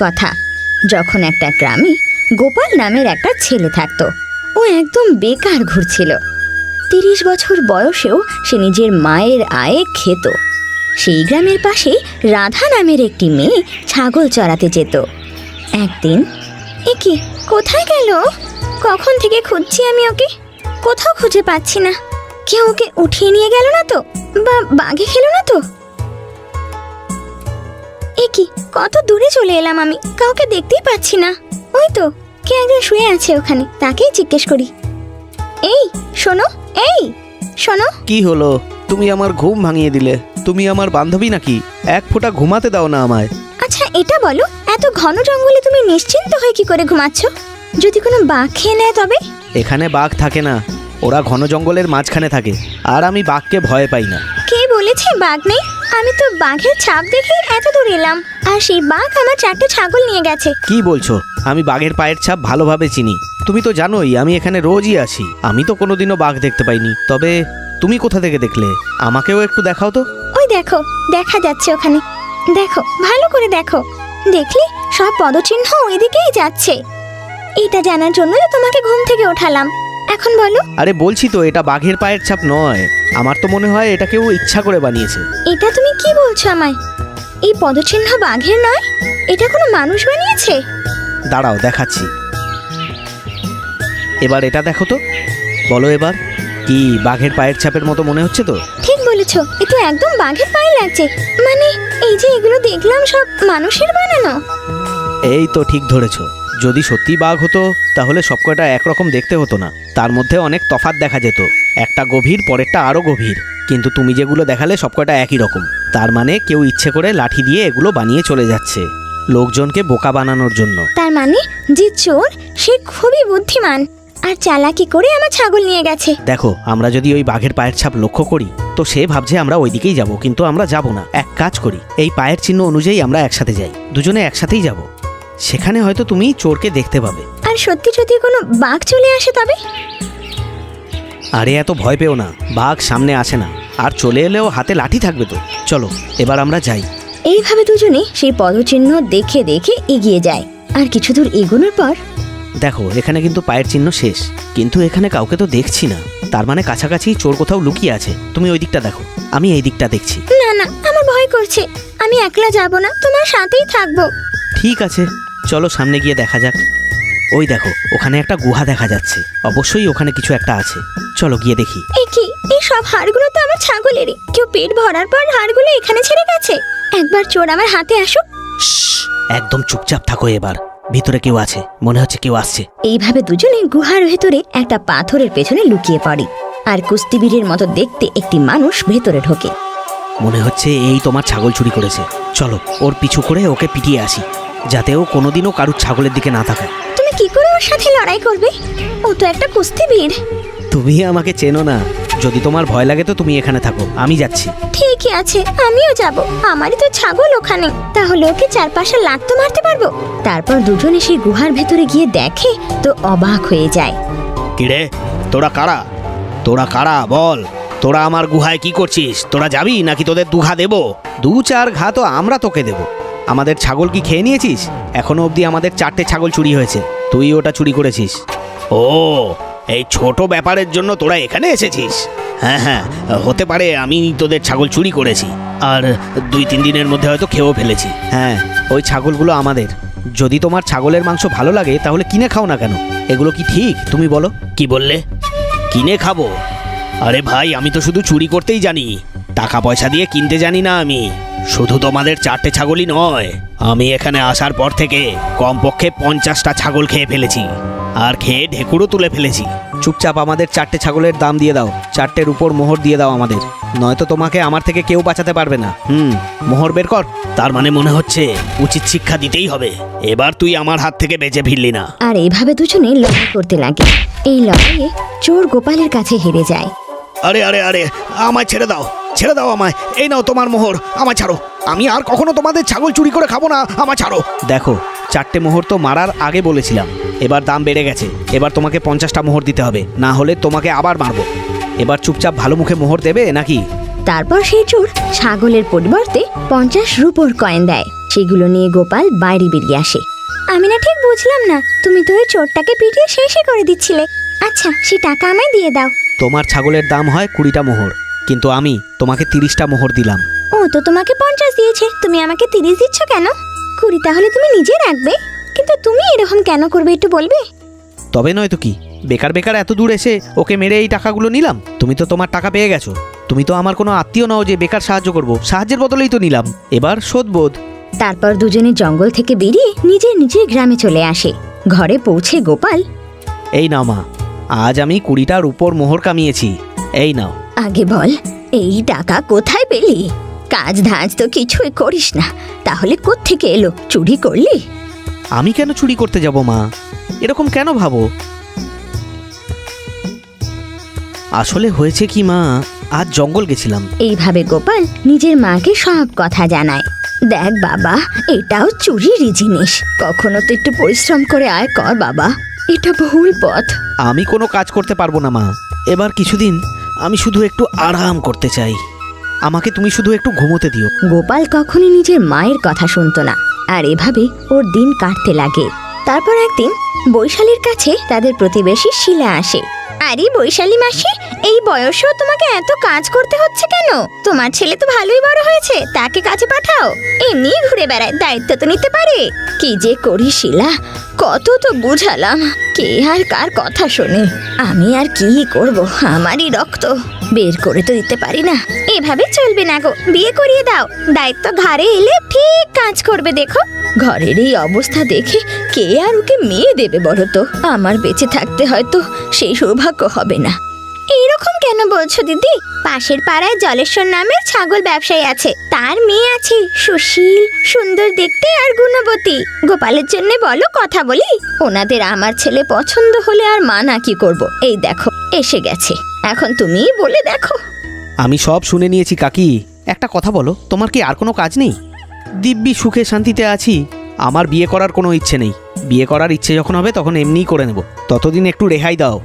কথা। যখন একটা গ্রামে গোপাল নামের একটা ছেলে থাকতো। ও একদম বেকার ঘুরছিল। 30 বছর বয়সেও সে নিজের মায়ের আয়ে খেত। সেই গ্রামের পাশে রাধা নামের একটি মেয়ে ছাগল চড়াতে যেত। একদিন, একি কোথায় গেল? কখন থেকে খুঁজছি আমি ওকে, কোথাও খুঁজে পাচ্ছি না। কেউ ওকে উঠিয়ে নিয়ে গেল না তো, বা বাঘে খেলো না তো? একি কত দূরে চলে এলাম আমি, কাউকে দেখতেই পাচ্ছি না। ওই তো কে একজন শুয়ে আছে ওখানে, তাকেই জিজ্ঞেস করি। এই শোনো, এই শোনো। কি হলো? তুমি আমার ঘুম ভাঙিয়ে দিলে। তুমি আমার বান্ধবী নাকি? এক ফোঁটা ঘুমাতে দাও না আমায়। আচ্ছা এটা বলো, এত ঘন জঙ্গলে তুমি নিশ্চিন্ত হয়ে কি করে ঘুমাচ্ছ? যদি কোনো বাঘ খেয়ে নেয় তবে? এখানে বাঘ থাকে না, ওরা ঘন জঙ্গলের মাঝখানে থাকে। আর আমি বাঘকে ভয় পাই না। কে বলেছে বাঘ নেই? আমি তো বাঘের ছাপ দেখেই এত দূর এলাম, আর সেই বাঘ আমার 4টে ছাগল নিয়ে গেছে। কি বলছো? আমি বাঘের পায়ের ছাপ ভালোভাবে চিনি। তুমি তো জানোই আমি এখানে রোজই আসি। আমি তো কোনোদিনও বাঘ দেখতে পাইনি। তবে তুমি কোথা থেকে দেখলে? আমাকেও একটু দেখাও তো। ওই দেখো, দেখা যাচ্ছে ওখানে। দেখো, ভালো করে দেখো। দেখলে সব পদচিহ্ন ওইদিকেই যাচ্ছে। এটা জানার জন্য তো তোমাকে ঘুম থেকে ওঠালাম। এখন বলো। আরে বলছি তো, এটা বাঘের পায়ের ছাপ নয়। আমার তো মনে হয় এটা কেউ ইচ্ছা করে বানিয়েছে। এটা তুমি কি বলছো আমায়? এই পদচিহ্ন বাঘের নয়, এটা কোনো মানুষ বানিয়েছে। দাঁড়াও দেখাচ্ছি। এবার এটা দেখো তো, বলো এবার কি বাঘের পায়ের ছাপের মতো মনে হচ্ছে তো? ঠিক বলেছো, এ তো একদম বাঘের পায়ে লাগছে। মানে এই যে এগুলো দেখলাম সব মানুষের বানানো। এই তো ঠিক ধরেছো। যদি সত্যি বাঘ হতো তাহলে সবকটা একরকম দেখতে হতো না। তার মধ্যে অনেক তফাৎ দেখা যেত। একটা গভীর, পরেরটা আরো গভীর। কিন্তু তুমি যেগুলো দেখালে সবকটা একই রকম। তার মানে কেউ ইচ্ছে করে লাঠি দিয়ে এগুলো বানিয়ে চলে যাচ্ছে, লোকজনকে বোকা বানানোর জন্য। তার মানে যে চোর সে খুবই বুদ্ধিমান আর চালাকি করে আমার ছাগল নিয়ে গেছে। দেখো, আমরা যদি ওই বাঘের পায়ের ছাপ লক্ষ্য করি তো সে ভাবছে আমরা ওই দিকেই যাব, কিন্তু আমরা যাব না। এক কাজ করি, এই পায়ের চিহ্ন অনুযায়ী আমরা একসাথে যাই। দুজনে একসাথেই যাব। সেখানে হয়তো তুমি চোরকে দেখতে পাবে। আর সত্যি যদি কোনো বাঘ চলে আসে তবে? আরে এত ভয় পেও না, বাঘ সামনে আসে না। আর চলে এলেও হাতে লাঠি থাকবে তো। চলো এবার আমরা যাই। এইভাবে দুজনে সেই পদচিহ্ন দেখে দেখে এগিয়ে যায়। আর কিছু দূর এগোনোর পর দেখো, এখানে কিন্তু পায়ের চিহ্ন শেষ, কিন্তু এখানে কাউকে তো দেখছি না। তার মানে কাছাকাছি চোর কোথাও লুকিয়ে আছে। তুমি ওই দিকটা দেখো, আমি এই দিকটা দেখছি। না না, আমার ভয় করছে। আমি একলা যাব না, তোমার সাথেই থাকবো। ঠিক আছে, চলো সামনে গিয়ে দেখা যাক। ওই দেখো, ওখানে একটা গুহা দেখা যাচ্ছে। অবশ্যই ওখানে কিছু একটা আছে। চলো গিয়ে দেখি। এই কি, এই সব হাড়গুলো তো আমার ছাগলেরই। কেউ পেট ভরার পর হাড়গুলো এখানে ছেড়ে গেছে। একবার চোর আমার হাতে আসুক। একদম চুপচাপ থাকো। এবার ভিতরে কেউ আছে, মনে হচ্ছে কেউ আসছে। এইভাবে দুজনে গুহার ভেতরে একটা পাথরের পেছনে লুকিয়ে পড়ে। আর কুস্তিবীরের মতো দেখতে একটি মানুষ ভেতরে ঢোকে। মনে হচ্ছে এই তোমার ছাগল চুরি করেছে। চলো ওর পিছু করে ওকে পিটিয়ে আসি, যাতে ও কোনোদিনও কারুর ছাগলের দিকে না তাকায়। তুমি কি করে ওর সাথে লড়াই করবে? ও তো একটা কুস্তিবীর। তুমি আমাকে চেনো না। যদি তোমার ভয় লাগে তো তুমি এখানে থাকো, আমি যাচ্ছি। ঠিকই আছে, আমিও যাব। আমারই তো ছাগল ওখানে। তাহলে ওকে চারপাশে লাত তো মারতে পারবো। তারপর দুজনে সেই গুহার ভেতরে গিয়ে দেখে তো অবাক হয়ে যায়। কিরে, তোরা কারা? তোরা কারা বল? তোরা আমার গুহায় কি করছিস? তোরা যাবি নাকি তোদের 2 ঘা দেবো? 2-4 ঘা তো আমরা তোকে দেব। আমাদের ছাগল কি খেয়ে নিয়েছিস? এখনো অবধি আমাদের 4টে ছাগল চুরি হয়েছে। তুই ওটা চুরি করেছিস। ও, এই ছোট ব্যাপারের জন্য তোরা এখানে এসেছিস? হ্যাঁ হ্যাঁ, হতে পারে আমি তোদের ছাগল চুরি করেছি, আর 2-3 দিনের মধ্যে হয়তো খেয়েও ফেলেছি। হ্যাঁ, ওই ছাগলগুলো আমাদের। যদি তোমার ছাগলের মাংস ভালো লাগে তাহলে কিনে খাও না কেন? এগুলো কি ঠিক? তুমি বলো। কি বললে? কিনে খাবো? আরে ভাই, আমি তো শুধু চুরি করতেই জানি, টাকা পয়সা দিয়ে কিনতে জানি না। আমি শুধু তোমাদের 4টে ছাগলই নয়, আমি এখানে আসার পর থেকে কমপক্ষে 50টা ছাগল খেয়ে ফেলেছি, আর খেয়ে ঢেকুরও তুলে ফেলেছি। চুপচাপ আমাদের 4টে ছাগলের দাম দিয়ে দাও। 4টের উপর মোহর দিয়ে দাও আমাদের, নয়তো তোমাকে আমার থেকে কেউ বাঁচাতে পারবে না। মোহর বের কর। তার মানে মনে হচ্ছে উচিত শিক্ষা দিতেই হবে। এবার তুই আমার হাত থেকে বেঁচে ফিরলি না। আর এইভাবে দুজনে লড়াই করতে লাগে। এই লড়াইয়ে চোর গোপালের কাছে হেরে যায়। আরে আরে আরে, আমায় ছেড়ে দাও, ছেড়ে দাও আমায়। এই নাও তোমার মোহর, আমায় ছাড়ো। আমি আর কখনো তোমাদের ছাগল চুরি করে খাবো না, আমায় ছাড়ো। দেখো, 4টে মোহর তো মারার আগে বলেছিলাম। এবার দাম বেড়ে গেছে। এবার তোমাকে 50টা মোহর দিতে হবে, না হলে তোমাকে আবার মারবো। এবার চুপচাপ ভালো মুখে মোহর দেবে নাকি? তারপর সেই চোর ছাগলের পরিবর্তে 50 রুপোর কয়েন দেয়। সেগুলো নিয়ে গোপাল বাইরে বেরিয়ে আসে। আমি না ঠিক বুঝলাম না, তুমি তো ওই চোরটাকে পিটিয়ে শেষই করে দিচ্ছিলে। আচ্ছা, সে টাকা আমায় দিয়ে দাও। তোমার ছাগলের দাম হয় 20টা মোহর, কিন্তু আমি তোমাকে 30টা মোহর দিলাম। ও তো তোমাকে 50 দিয়েছে, তুমি আমাকে 30 দিচ্ছ কেন? 20 তাহলে তুমি নিজে রাখবে, কিন্তু তুমি এরকম কেন করবে একটু বলবে? তবে নয় তো কি, বেকার বেকার এত দূর এসে ওকে মেরে এই টাকাগুলো নিলাম? তুমি তো তোমার টাকা পেয়ে গেছো। তুমি তো আমার কোনো আত্মীয় নও যে বেকার সাহায্য করব, সাহায্যের বদলেই তো নিলাম। এবার শোধবোধ। তারপর দুজনে জঙ্গল থেকে বেরিয়ে নিজের নিজের গ্রামে চলে আসে। ঘরে পৌঁছে গোপাল, এই নাও মা, আজ আমি 20টার উপর মোহর কামিয়েছি, এই নাও। আগে বল, এই টাকা কোথায় পেলি? কাজ ধাজ তো কিছুই করিস না, তাহলে কোত্থেকে এলো? চুরি করলি? আমি কেন চুরি করতে যাব মা? এরকম কেন ভাবো? আসলে হয়েছে কি মা, আজ জঙ্গল গেছিলাম। এইভাবে গোপাল নিজের মাকে সব কথা জানায়। দেখ বাবা, এটাও চুরিরই জিনিস। কখনো তো একটু পরিশ্রম করে আয় কর বাবা, এটা ভুল পথ। আমি কোনো কাজ করতে পারবো না মা, এবার কিছুদিন আমি শুধু একটু আরাম করতে চাই। আমাকে তুমি শুধু একটু ঘুমোতে দিও। গোপাল কখনই নিজের মায়ের কথা শুনতো না, আর এভাবে ওর দিন কাটতে লাগে। তারপর একদিন বৈশালীর কাছে তাদের প্রতিবেশী শিলা আসে। আরে বৈশালী মাসি, এই বয়সেও তোমাকে এত কাজ করতে হচ্ছে কেন? তোমার ছেলে তো ভালোই বড় হয়েছে, তাকে কাজে পাঠাও। এমনি ঘুরে বেড়ায়, দায়িত্ব তো নিতে পারে। কি যে করি শিলা, কত তো বুঝালাম, কে আর কার কথা শোনে? আমি আর কি করব, আমারই রক্ত, বের করে তো দিতে পারি না। এভাবে চলবে না গো, বিয়ে করিয়ে দাও। দায়িত্ব ঘাড়ে এলে ঠিক কাজ করবে। দেখো, ঘরের এই অবস্থা দেখে কে আর ওকে মেয়ে দেবে বলো তো? আমার বেঁচে থাকতে হয়তো সেই সৌভাগ্য হবে না। এইরকম কেন বলছো দিদি? পাশের পাড়ায় জলেশ্বর নামের ছাগল ব্যবসায়ী আছে, তার মেয়ে আছে সুশীল, সুন্দর দেখতে আর গুণবতী। গোপালের জন্য বলো কথা বলি। ওনাদের আমার ছেলে পছন্দ হলে আর মানা কি করব? এই দেখো এসে গেছে, এখন তুমিই বলে দেখো। আমি সব শুনে নিয়েছি কাকি। একটা কথা বলো, তোমার কি আর কোনো কাজ নেই? দিব্যি সুখে শান্তিতে আছি, আমার বিয়ে করার কোনো ইচ্ছে নেই। বিয়ে করার ইচ্ছে যখন হবে তখন এমনিই করে নেব, ততদিন একটু রেহাই দাও।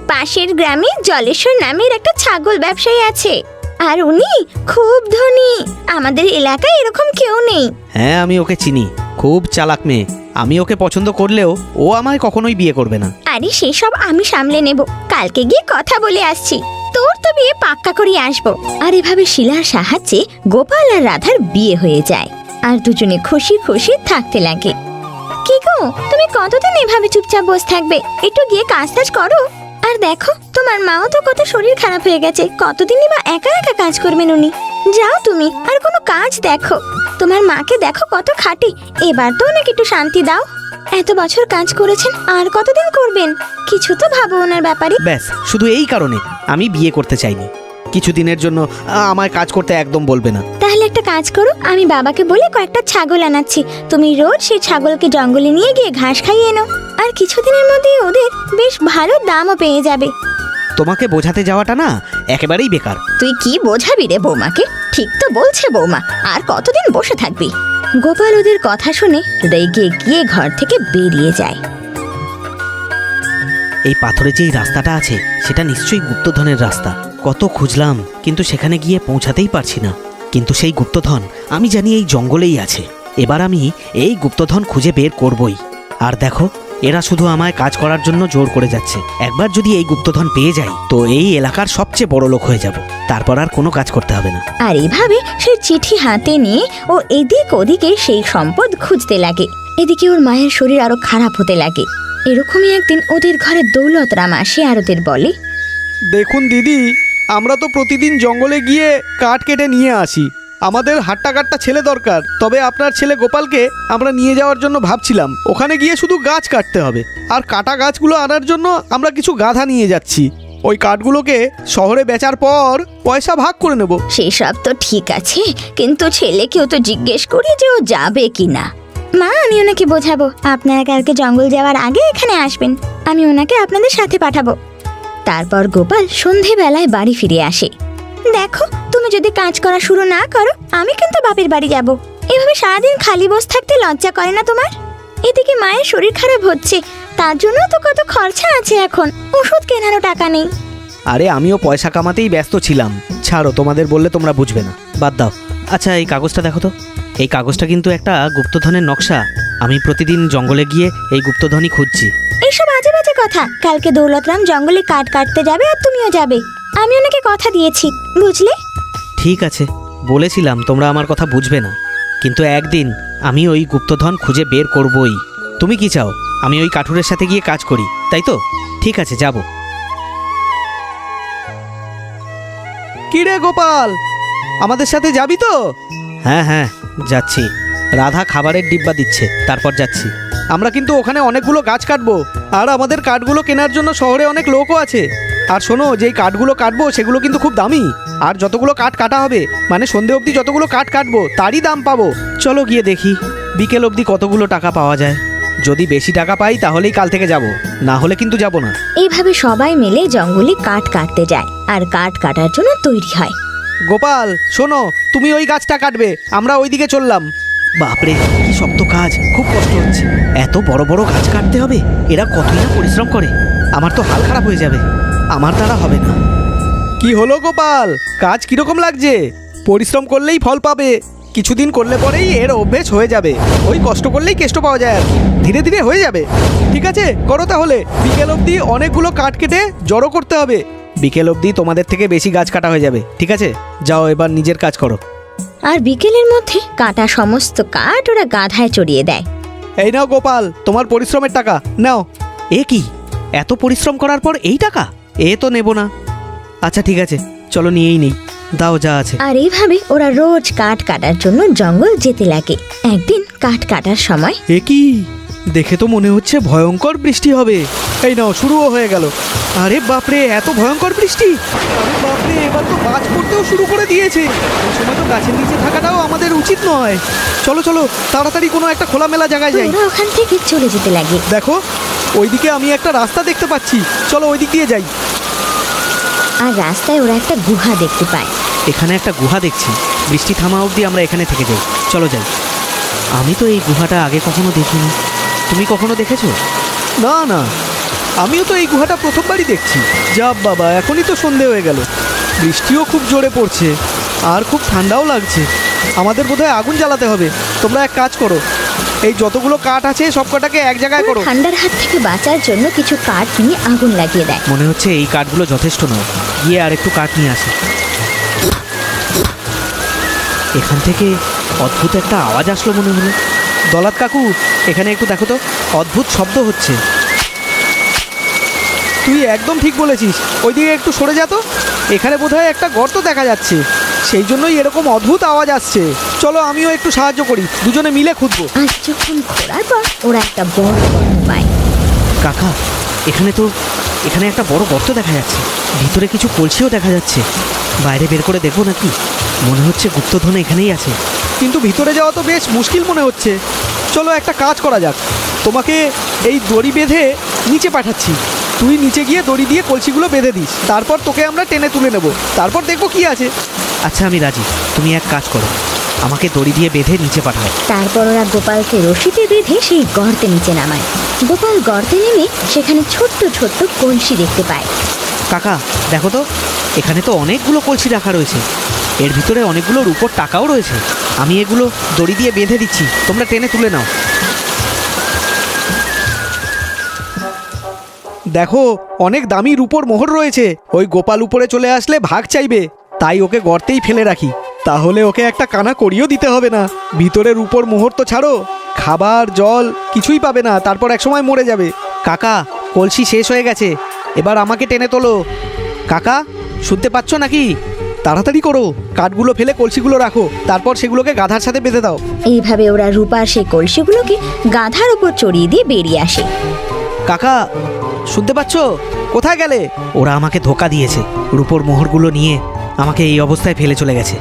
পাশের গ্রামে জলেশ্বর নামের একটা ছাগল ব্যবসায়ী আছে, আর উনি খুব ধনী। আমাদের এলাকায় এরকম কেউ নেই। হ্যাঁ, আমি ওকে চিনি, খুব চালাক মেয়ে। আমি ওকে পছন্দ করলেও ও আমায় কখনোই বিয়ে করবে না। আরে সেসব আমি সামলে নেব, কালকে গিয়ে কথা বলে আসছি। তোর তো বিয়ে পাক্কা করে আসবো। আর এভাবে শিলার সাহায্যে গোপাল আর রাধার বিয়ে হয়ে যায়, আর দুজনে খুশি খুশি থাকতে লাগে। কি গো, তুমি কতদিন এভাবে চুপচাপ বসে থাকবে? একটু গিয়ে কাজ টাজ করো। আর দেখো, তোমার মাও তো কত শরীর খারাপ হয়ে গেছে, কতদিনই বা একা একা কাজ করবেন উনি। যাও তুমি আর কোনো কাজ দেখো। তোমার মাকে দেখো কত খাটে, এবার তো ওনাকে একটু শান্তি দাও। এত বছর কাজ করেছেন, আর কতদিন করবেন? কিছু তো ভাবো ওনার ব্যাপারে। ব্যাস, শুধু এই কারণে আমি বিয়ে করতে চাইনি। কিছুদিনের জন্য আমায় কাজ করতে একদম বলবে না। তাহলে একটা কাজ করো, আমি বাবাকে বলে কয়েকটা ছাগল আনাচ্ছি, তুমি রোজ সেই ছাগলকে জঙ্গলে নিয়ে গিয়ে ঘাস খাইয়ে এনো। আর কিছুদিনের মধ্যে ওদের বেশ ভালো দামও পেয়ে যাবে। তোমাকে বোঝাতে যাওয়াটা না একেবারেই বেকার। তুই কি বোঝাবি রে বৌমাকে? ঠিক তো বলছে বৌমা, আর কতদিন বসে থাকবি? গোপাল ওদের কথা শুনে রেগে গিয়ে ঘর থেকে বেরিয়ে যায়। এই পাথরে যে রাস্তাটা আছে সেটা নিশ্চয়ই গুপ্তধনের রাস্তা। কত খুঁজলাম, কিন্তু সেখানে গিয়ে পৌঁছাতেই পারছি না। কিন্তু সেই গুপ্তধন আমি জানি এই জঙ্গলেই আছে। এবার আমি এই গুপ্তধন খুঁজে বের করবই। আর দেখো, এরা শুধু আমায় কাজ করার জন্য জোর করে যাচ্ছে। একবার যদি এই গুপ্তধন পেয়ে যাই তো এই এলাকার সবচেয়ে বড় লোক হয়ে যাব, তারপর আর কোনো কাজ করতে হবে না। আর এভাবে সে চিঠি হাতে নিয়ে ও এদিক ওদিকে সেই সম্পদ খুঁজতে লাগে। এদিকে ওর মায়ের শরীর আরো খারাপ হতে লাগে। এরকমই একদিন ওদের ঘরে দৌলত রাম আসে আর ওদের বলে, দেখুন দিদি, আমরা তো প্রতিদিন জঙ্গলে গিয়ে কাঠ কেটে নিয়ে আসি। আমাদের হাট্টা কাট্টা ছেলে দরকার, তবে আপনার ছেলে গোপালকে আমরা নিয়ে যাওয়ার জন্য ভাবছিলাম। ওখানে গিয়ে শুধু গাছ কাটতে হবে, আর কাটা গাছগুলো আনার জন্য আমরা কিছু গাধা নিয়ে যাচ্ছি। ওই কাঠগুলোকে শহরে বেচার পর পয়সা ভাগ করে নেব। সেসব তো ঠিক আছে, কিন্তু ছেলেকেও তো জিজ্ঞেস করি যে ও যাবে কিনা। মা, আমি ওনাকে বোঝাবো, আপনারা কালকে জঙ্গল যাওয়ার আগে এখানে আসবেন, আমি ওনাকে আপনাদের সাথে পাঠাবো। তারপর গোপাল সন্ধেবেলায় বাড়ি ফিরে আসে। দেখো, তুমি যদি কাজ করা শুরু না করো, আমি কিন্তু বাপের বাড়ি যাব। এভাবে সারাদিন খালি বসে থাকতে লজ্জা করে না তোমার? এদিকে মায়ের শরীর খারাপ হচ্ছে, তার জন্য তো কত খরচা আছে, এখন ওষুধ কেনারও টাকা নেই। আরে আমিও পয়সা কামাতেই ব্যস্ত ছিলাম। ছাড়ো, তোমাদের বললে তোমরা বুঝবে না, বাদ দাও। আচ্ছা এই কাগজটা দেখো তো। এই কাগজটা কিন্তু একটা গুপ্তধনের নকশা। আমি প্রতিদিন জঙ্গলে গিয়ে এই গুপ্তধনই খুঁজছি। এইসব আজে বাজে কথা। কালকে দৌলতরাম জঙ্গলে কাঠ কাটতে যাবে আর তুমিও যাবে। আমি ওনাকে কথা দিয়েছি, বুঝলে? ঠিক আছে, বলেছিলাম তোমরা আমার কথা বুঝবে না, কিন্তু একদিন আমি ওই গুপ্তধন খুঁজে বের করবই। তুমি কি চাও আমি ওই কাঠুরের সাথে গিয়ে কাজ করি, তাই তো? ঠিক আছে, যাব। কি রে গোপাল, আমাদের সাথে যাবি তো? হ্যাঁ হ্যাঁ, যাচ্ছি। রাধা খাবারের ডিব্বা দিচ্ছে, তারপর যাচ্ছি। আমরা কিন্তু ওখানে অনেকগুলো গাছ কাটবো, আর আমাদের কাঠগুলো কেনার জন্য শহরে অনেক লোকও আছে। আর শোনো, যেই কাঠগুলো কাটবো সেগুলো কিন্তু খুব দামি। আর যতগুলো কাঠ কাটা হবে, মানে সন্ধে অবধি যতগুলো কাঠ কাটবো তারই দাম পাবো। চলো গিয়ে দেখি বিকেল অবধি কতগুলো টাকা পাওয়া যায়। যদি বেশি টাকা পাই তাহলেই কাল থেকে যাব, না হলে কিন্তু যাব না। এইভাবে সবাই মিলে জঙ্গলে কাঠ কাটতে যায় আর কাঠ কাটার জন্য তৈরি হয়। গোপাল শোনো, তুমি ওই গাছটা কাটবে, আমরা ওইদিকে চললাম। বাপরে কি শক্ত কাজ, খুব কষ্ট হচ্ছে। এত বড় বড় গাছ কাটতে হবে, এরা কতই না পরিশ্রম করে। আমার তো হাল খারাপ হয়ে যাবে, আমার দ্বারা হবে না। কি হলো গোপাল, কাজ কিরকম লাগছে? পরিশ্রম করলেই ফল পাবে, কিছুদিন করলে পরেই এর অভ্যেস হয়ে যাবে। ওই কষ্ট করলেই কেষ্ট পাওয়া যায় আর কি, ধীরে ধীরে হয়ে যাবে। ঠিক আছে, করো তাহলে। বিকেল অবধি অনেকগুলো কাঠ কেটে জড়ো করতে হবে। বিকেল অবধি তোমাদের থেকে বেশি গাছ কাটা হয়ে যাবে, ঠিক আছে? যাও এবার নিজের কাজ করো। আর বিকেলের মধ্যে কাটা সমস্ত কাঠ ওরা গাধায় চড়িয়ে দেয়। এই নাও গোপাল, তোমার পরিশ্রমের টাকা নাও। এ কি, এত পরিশ্রম করার পর এই টাকা? এ তো নেব না। আচ্ছা ঠিক আছে, চলো নিয়েই নেই, দাও যা আছে। আর এইভাবে ওরা রোজ কাঠ কাটার জন্য জঙ্গল যেতে লাগে। একদিন কাঠ কাটার সময় এ কি, দেখে তো মনে হচ্ছে ভয়ঙ্কর বৃষ্টি হবে। এই নাও, শুরুও হয়ে গেল। আরে বাপরে, এত ভয়ঙ্কর বৃষ্টি! আরে বাপরে, এবার তো গাছ পড়তেও শুরু করে দিয়েছে। এই সময় তো গাছের নিচে থাকাটাও আমাদের উচিত নয়। চলো চলো, তাড়াতাড়ি কোনো একটা খোলামেলা জায়গায় যাই। ওরা ওখান থেকে চলে যেতে লাগে। দেখো, ওইদিকে আমি একটা রাস্তা দেখতে পাচ্ছি, চলো ওই দিক দিয়ে যাই। আর রাস্তায় ওরা একটা গুহা দেখতে পায়। এখানে একটা গুহা দেখছি, বৃষ্টি থামা অবধি আমরা এখানে থেকে যাই। চলো যাই। আমি তো এই গুহাটা আগে কখনো দেখিনি, তুমি কখনো দেখেছো? না না, আমিও তো এই গুহাটা প্রথমবারই দেখছি। যা বাবা, এখনই তো সন্ধে হয়ে গেল, বৃষ্টিও খুব জোরে পড়ছে আর খুব ঠান্ডাও লাগছে। আমাদের বোধহয় আগুন জ্বালাতে হবে। তোমরা এক কাজ করো, এই যতগুলো কাঠ আছে সব কটাকে এক জায়গায় করো। ঠান্ডার হাত থেকে বাঁচার জন্য কিছু কাঠ নিয়ে আগুন লাগিয়ে দেয়। মনে হচ্ছে এই কাঠগুলো যথেষ্ট নয়, গিয়ে আর একটু কাঠ নিয়ে আসি। এখান থেকে অদ্ভুত একটা আওয়াজ আসলো মনে হলো। দলাত কাকু, এখানে একটু দেখো তো, অদ্ভুত শব্দ হচ্ছে। তুই একদম ঠিক বলেছিস, ওইদিকে একটু সরে যা তো। এখানে বোধহয় একটা গর্ত দেখা যাচ্ছে, সেই জন্যই এরকম অদ্ভুত আওয়াজ আসছে। চলো আমিও একটু সাহায্য করি, দুজনে মিলে খুঁজবো। আর যখন ঘোরার পর ওরা একটা বড় গর্ত পায়। কাকা, এখানে একটা বড় গর্ত দেখা যাচ্ছে, ভিতরে কিছু কলসিও দেখা যাচ্ছে। বাইরে বের করে দেখবো নাকি? মনে হচ্ছে গুপ্তধন এখানেই আছে, কিন্তু ভিতরে যাওয়া তো বেশ মুশকিল মনে হচ্ছে। চলো একটা কাজ করা যাক, তোমাকে এই দড়ি বেঁধে নিচে পাঠাচ্ছি। তুই নিচে গিয়ে দড়ি দিয়ে কলসিগুলো বেঁধে দিস, তারপর তোকে আমরা টেনে তুলে নেব, তারপর দেখবো কি আছে। আচ্ছা আমি রাজি, তুমি এক কাজ করো, আমাকে দড়ি দিয়ে বেঁধে নিচে পাঠাও। তারপর ওরা গোপালকে রশিতে বেঁধে সেই গর্তে নিচে নামায়। গোপাল গর্তে নেমে সেখানে ছোট্ট ছোট্ট কলসি দেখতে পায়। কাকা দেখো তো, এখানে তো অনেকগুলো কলসি রাখা রয়েছে, এর ভিতরে অনেকগুলো রূপোর টাকাও রয়েছে। আমি এগুলো দড়ি দিয়ে বেঁধে দিচ্ছি, তোমরা টেনে তুলে নাও। দেখো, অনেক দামি রূপোর মোহর রয়েছে। ওই গোপাল উপরে চলে আসলে ভাগ চাইবে, তাই ওকে গর্তেই ফেলে রাখি, তাহলে ওকে একটা কানা করিয়েও দিতে হবে না। ভিতরে রূপোর মোহর তো ছাড়ো, খাবার জল কিছুই পাবে না, তারপর একসময় মরে যাবে। কাকা, কলসি শেষ হয়ে গেছে, এবার আমাকে টেনে তোলো। কাকা, শুনতে পাচ্ছ নাকি? তাড়াতাড়ি করো, কাঠগুলো ফেলে কলসিগুলো রাখো, তারপর সেগুলোকে গাধার সাথে বেঁধে দাও। এইভাবে ওরা রূপার সেই কলসিগুলোকে গাধার উপর চড়িয়ে দিয়ে বেরিয়ে আসে। কাকা, শুনতে পাচ্ছ? কোথায় গেলে? ওরা আমাকে ধোকা দিয়েছে, রূপোর মোহরগুলো নিয়ে আমাকে এই অবস্থায় ফেলে চলে গেছে।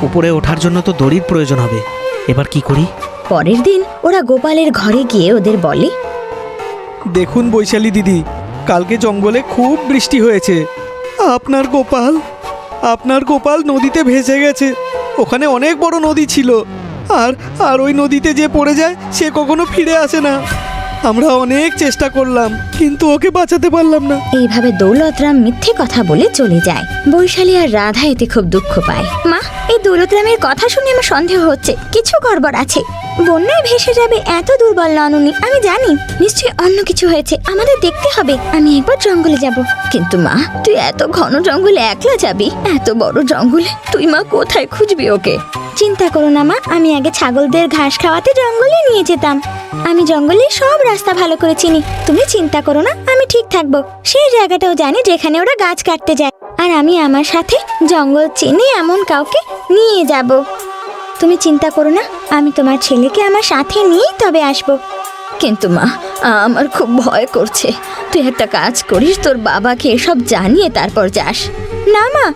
উপরে ওঠার জন্য তো দড়ির প্রয়োজন হবে, এবার কি করি? পরের দিন ওরা গোপালের ঘরে গিয়ে ওদের বলে, দেখুন বৈশালী দিদি, কালকে জঙ্গলে খুব বৃষ্টি হয়েছে। আপনার গোপাল নদীতে ভেসে গেছে। ওখানে অনেক বড় নদী ছিল, আর ওই নদীতে যে পড়ে যায় সে কখনো ফিরে আসে না। আমরা অনেক চেষ্টা করলাম কিন্তু ওকে বাঁচাতে পারলাম না। এইভাবে দৌলতরাম মিথ্যে কথা বলে চলে যায়। বৈশালী আর রাধা এতে খুব দুঃখ পায়। মা, এই দৌলতরামের কথা শুনে আমার সন্দেহ হচ্ছে কিছু গড়বড় আছে। বন্যায় ভেসে যাবে এত দুর্বল নন উনি, আমি জানি নিশ্চয়ই অন্য কিছু হয়েছে। আমাদের দেখতে হবে, আমি একবার জঙ্গলে যাব। কিন্তু মা, তুই এত ঘন জঙ্গলে একলা যাবি? এত বড় জঙ্গলে তুই মা কোথায় খুঁজবি ওকে? চিন্তা করো না মা, আমি আগে ছাগলদের ঘাস খাওয়াতে জঙ্গলে নিয়ে যেতাম। আমি জঙ্গলের সব রাস্তা ভালো করে চিনি, তুমি চিন্তা করো না, আমি ঠিক থাকবো। সেই জায়গাটাও জানি যেখানে ওরা গাছ কাটতে যায়, আর আমি আমার সাথে জঙ্গল চিনি এমন কাউকে নিয়ে যাব। তুমি চিন্তা করো না, আমি তোমার ছেলেকে আমার সাথে নিয়েই তবে আসবো। কিন্তু মা, আমার খুব ভয় করছে। তুই একটা কাজ করিস, তোর বাবাকে এসব জানিয়ে তারপর যাস। না মা,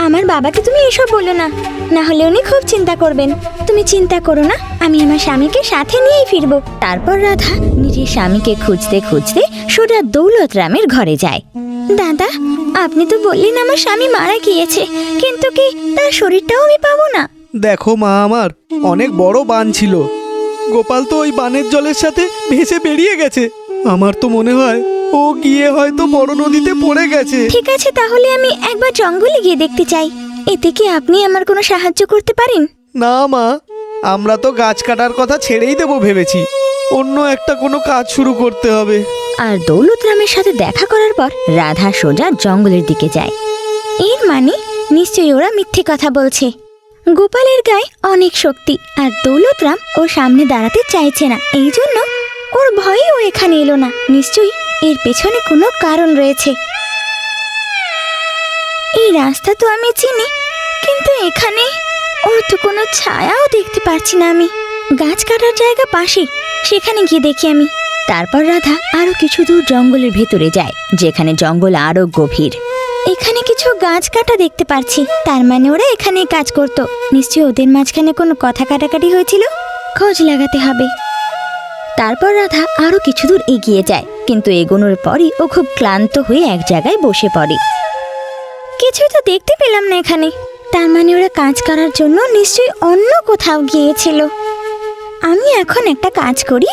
আমার বাবাকে তুমি এসব বলো না, না হলে উনি খুব চিন্তা করবেন। তুমি চিন্তা করো না, আমি আমার স্বামীকে সাথে নিয়েই ফিরবো। তারপর রাধা নিজের স্বামীকে খুঁজতে খুঁজতে সোজা দৌলতরামের ঘরে যায়। দাদা, আপনি তো বললেন আমার স্বামী মারা গিয়েছে, কিন্তু কি তার শরীরটাও আমি পাবো না? দেখো মা, আমার অনেক বড় বান ছিল, গোপাল তো ওই বানের জলের সাথে ভেসে বেরিয়ে গেছে। আমার তো মনে হয় ও গিয়ে হয়তো বড় নদীতে পড়ে গেছে। ঠিক আছে, তাহলে আমি একবার জঙ্গলে গিয়ে দেখতে চাই। এতে কি আপনি আমার কোনো সাহায্য করতে পারেন? না মা, আমরা তো গাছ কাটার কথা ছেড়েই দেবো ভেবেছি, অন্য একটা কোনো কাজ শুরু করতে হবে। আর দৌলতরামের সাথে দেখা করার পর রাধা সোজা জঙ্গলের দিকে যায়। এর মানে নিশ্চয়ই ওরা মিথ্যে কথা বলছে। গোপালের গায়ে অনেক শক্তি, আর দৌলতরাম ওর সামনে দাঁড়াতে চাইছে না, এই জন্য ওর ভয়ে ও এখানে এলো না। নিশ্চয়ই এর পেছনে কোনো কারণ রয়েছে। এই রাস্তা তো আমি চিনি, কিন্তু এখানে ওর তো কোনো ছায়াও দেখতে পাচ্ছি না। আমি গাছ কাটার জায়গা পাশে, সেখানে গিয়ে দেখি আমি। তারপর রাধা আরো কিছু দূর জঙ্গলের ভেতরে যায়, যেখানে জঙ্গল আরো গভীর। এখানে কিছু গাছ কাটা দেখতে পাচ্ছি, তার মানে ওরা এখানে কাজ করত। নিশ্চয়ই ওদের মাঝখানে কোনো কথা কাটাকাটি হয়েছিল, খোঁজ লাগাতে হবে। তারপর রাধা আরো কিছু দূর এগিয়ে যায়, কিন্তু এগোনোর পরই ও খুব ক্লান্ত হয়ে এক জায়গায় বসে পড়ে। কিছুই তো দেখতে পেলাম না এখানে, তার মানে ওরা কাজ করার জন্য নিশ্চয়ই অন্য কোথাও গিয়েছিল। আমি এখন একটা কাজ করি,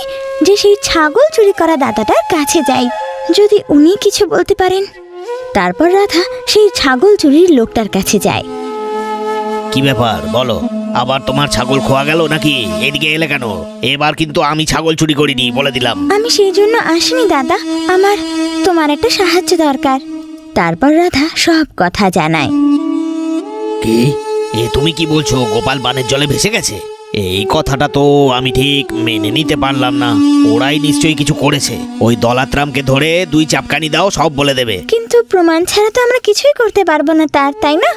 যে সেই ছাগল চুরি করা দাদাটার কাছে যাই, যদি উনি কিছু বলতে পারেন। তারপর রাধা সেই ছাগল চুরির লোকটার কাছে যায়। কি ব্যাপার বলো, আবার তোমার ছাগল খোয়া গেল নাকি? এদিকে এলে কেন? এবার কিন্তু আমি ছাগল চুরি করিনি, বলে দিলাম। আমি সেই জন্য আসিনি দাদা, আমার তোমার একটা সাহায্য দরকার। তারপর রাধা সব কথা জানায়। কি? তুমি কি বলছো গোপাল বানের জলে ভেসে গেছে? এই কথাটা তো আমি ঠিক মেনে নিতে পারলাম না। ওরাই নিশ্চয়ই কিছু করেছে। ওই দলাতরামকে ধরে 2 চাপকানি দাও, সব বলে দেবে। কিন্তু প্রমাণ ছাড়া তো আমরা কিছুই করতে পারবো না তার, তাই না?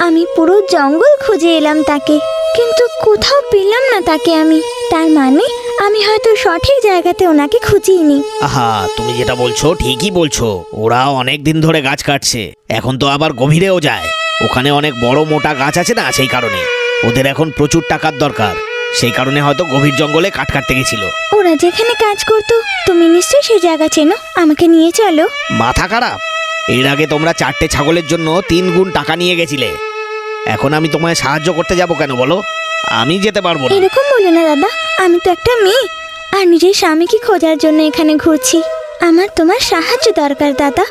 আমি পুরো জঙ্গল খুঁজে এলাম তাকে, কিন্তু কোথাও পেলাম না তাকে আমি। তার মানে আমি হয়তো সঠিক জায়গাতে ওনাকে খুঁজিনি। আহা, তুমি যেটা বলছো ঠিকই বলছো। ওরা অনেক দিন ধরে গাছ কাটছে, এখন তো আবার গভীরেও যায়। ওখানে অনেক বড় মোটা গাছ আছে না, সেই কারণে ওদের এখন প্রচুর টাকার দরকার। সেই কারণে হয়তো গভীর জঙ্গলে কাঠ কাটতে গেছিল। ওরা যেখানে কাজ করতো, তুমি নিশ্চয়ই সেই জায়গা চেনো, আমাকে নিয়ে চলো। মাথা খারাপ? এর আগে তোমরা 4টে ছাগলের জন্য 3 গুণ টাকা নিয়ে গেছিলে। এখন আমি তোমায় সাহায্য করতে যাব কেন বলো? আমি যেতে পারবো না। এরকম বলো না দাদা, আমি তো একটা মেয়ে, আর নিজের স্বামীকে খোঁজার জন্য এখানে ঘুরছি। আমার তোমার সাহায্য দরকার দাদা,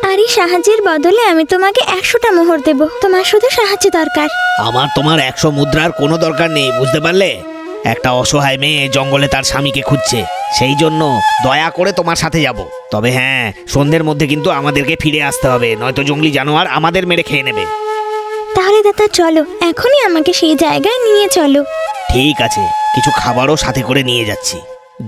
আর এই সাহায্যের বদলে আমি তোমাকে 100টা মোহর দেব। তোমার শুধু সাহায্য দরকার। আমার তোমার 100 মুদ্রার কোনো দরকার নেই, বুঝতে পারলে? একটা অসহায় মেয়ে জঙ্গলে তার স্বামীকে খুঁজছে, সেই জন্য দয়া করে তোমার সাথে যাব। তবে হ্যাঁ, সন্ধ্যের মধ্যে কিন্তু আমাদেরকে ফিরে আসতে হবে, নয়তো জঙ্গলি জানোয়ার আমাদের মেরে খেয়ে নেবে। তাহলে দাদা চলো, এখনই আমাকে সেই জায়গায় নিয়ে চলো। ঠিক আছে, কিছু খাবারও সাথে করে নিয়ে যাচ্ছি।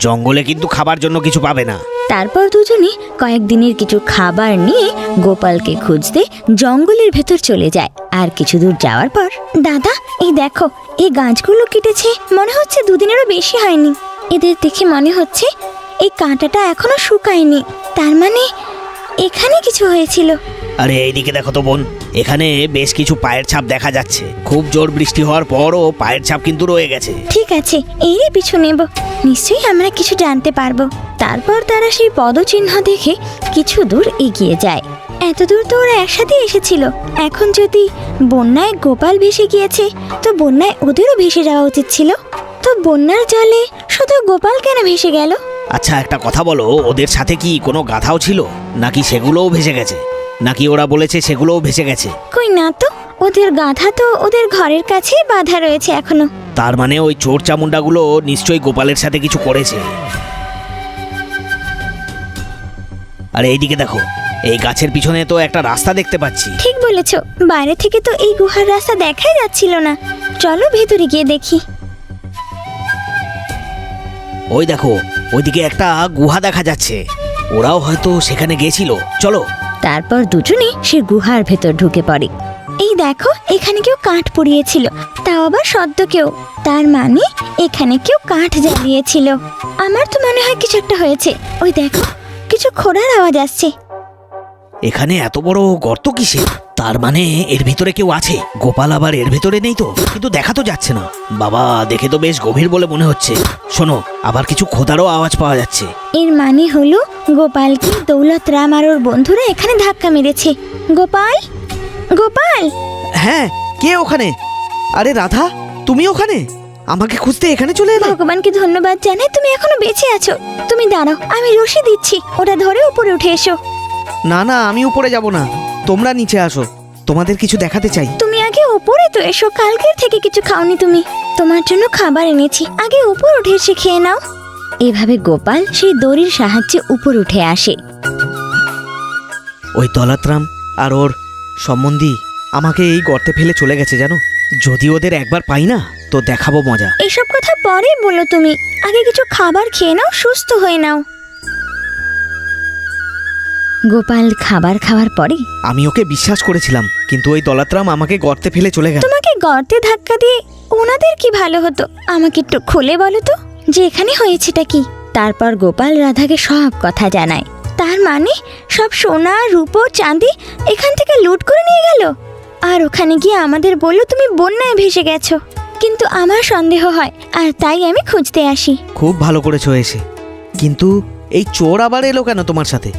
জঙ্গলে কিন্তু খাবার জন্য কিছু পাবে না। তারপর দুজনে কয়েকদিনের কিছু খাবার নিয়ে গোপালকে খুঁজতে জঙ্গলের ভেতর চলে যায়। আর কিছু দূর যাওয়ার পর, দাদা এই দেখো, এই গাছগুলো কেটেছে মনে হচ্ছে 2 দিনেরও বেশি হয়নি। এদের দেখে মনে হচ্ছে এই কাঁটাটা এখনো শুকায়নি, তার মানে এখানে কিছু হয়েছিল। আরে এইদিকে দেখো তো বোন, এখানে বেশ কিছু পায়ের ছাপ দেখা যাচ্ছে। খুব জোর বৃষ্টি হওয়ার পরও পায়ের ছাপ কিন্তু রয়ে গেছে। ঠিক আছে, এরই পিছু নেব, নিশ্চয়ই আমরা কিছু জানতে পারবো। তারপর তারা সেই পদচিহ্ন দেখে কিছু দূর এগিয়ে যায়। এত দূর তো ওরা একসাথে এসেছিল, এখন যদি বন্যায় গোপাল ভেসে গিয়েছে, তো বন্যায় ওদেরও ভেসে যাওয়া উচিত ছিল। তো বন্যার জলে শুধু গোপাল কেন ভেসে গেল? আচ্ছা একটা কথা বলো, ওদের সাথে কি কোনো গাধাও ছিল, নাকি সেগুলোও ভেসে গেছে, নাকি ওরা বলেছে সেগুলোও ভেসে গেছে? কই না তো, ওদের গাধা তো ওদের ঘরের কাছেই বাঁধা রয়েছে এখনো। তার মানে ওই চোর চামুন্ডাগুলো নিশ্চয়ই গোপালের সাথে কিছু করেছে। আরে এইদিকে দেখো, এই গাছের পিছনে তো একটা রাস্তা দেখতে পাচ্ছি। ঠিক বলেছো, বাইরে থেকে তো এই গুহার রাস্তা দেখাই যাচ্ছিল না। চলো ভেতরে গিয়ে দেখি। ওই দেখো, ওইদিকে একটা গুহা দেখা যাচ্ছে, ওরাও হয়তো সেখানে গেছিল। চলো। তারপর দুজনে সে গুহার ভেতর ঢুকে পড়ে। এই দেখো, এখানে কেউ কাঠ পুড়িয়েছিল, তাও আবার সদ্য কেউ। তার মানে এখানে কেউ কাঠ জ্বালিয়েছিল। আমার তো মনে হয় কিছু একটা হয়েছে। ওই দেখো, কিছু খোঁড়ার আওয়াজ আসছে। এখানে এত বড় গর্ত কিসের? তার মানে এর ভিতরে কেউ আছে। গোপাল আবার এর ভিতরে নেই তো, কিন্তু দেখা তো যাচ্ছে না। বাবা, দেখে তো বেশ গভীর বলে মনে হচ্ছে। শোনো, আবার কিছু খোদারও আওয়াজ পাওয়া যাচ্ছে। এর মানে হলো গোপালকে দৌলত রাম আর ওর বন্ধুরা এখানে ধাক্কা মেরেছে। গোপাল, গোপাল! হ্যাঁ, কে ওখানে? আরে রাধা, তুমি ওখানে? আমাকে খুঁজতে এখানে চলে এলে? ভগবানকে ধন্যবাদ জানাই তুমি এখনো বেঁচে আছো। তুমি দাঁড়াও, আমি রশি দিচ্ছি, ওটা ধরে উপরে উঠে এসো। না না, আমি উপরে যাব না, তোমরা নিচে আসো, তোমাদের কিছু দেখাতে চাই। তুমি আগে উপরে তো এসো, কালকের থেকে কিছু খাওনি তুমি। তোমার জন্য খাবার এনেছি, আগে উপর উঠে এসে খেয়ে নাও। এভাবে গোপাল সেই দড়ির সাহায্যে উপর উঠে আসে। ওই দলাতরাম আর ওর সম্বন্ধী আমাকে এই গর্তে ফেলে চলে গেছে জানো। যদি ওদের একবার পাই না, তো দেখাবো মজা। এসব কথা পরে বলো তুমি, আগে কিছু খাবার খেয়ে নাও, সুস্থ হয়ে নাও। গোপাল খাবার খাওয়ার পরে, আমি ওকে বিশ্বাস করেছিলাম, কিন্তু ওই দলাতরাম আমাকে গর্তে ফেলে চলে গেল। তোমাকে গর্তে ধাক্কা দিয়ে ওনাদের কি ভালো হতো? আমাকে একটু খুলে বলো তো যে এখানে হয়েছেটা কি। তারপর গোপাল রাধাকে সব কথা জানায়। তার মানে সব সোনা রূপো চাঁদি এখান থেকে লুট করে নিয়ে গেল, আর ওখানে গিয়ে আমাদের বললো তুমি বন্যায় ভেসে গেছো। কিন্তু আমার সন্দেহ হয়, আর তাই আমি খুঁজতে আসি। খুব ভালো করেছো এসে, কিন্তু এই চোর আবার এলো কেন তোমার সাথে?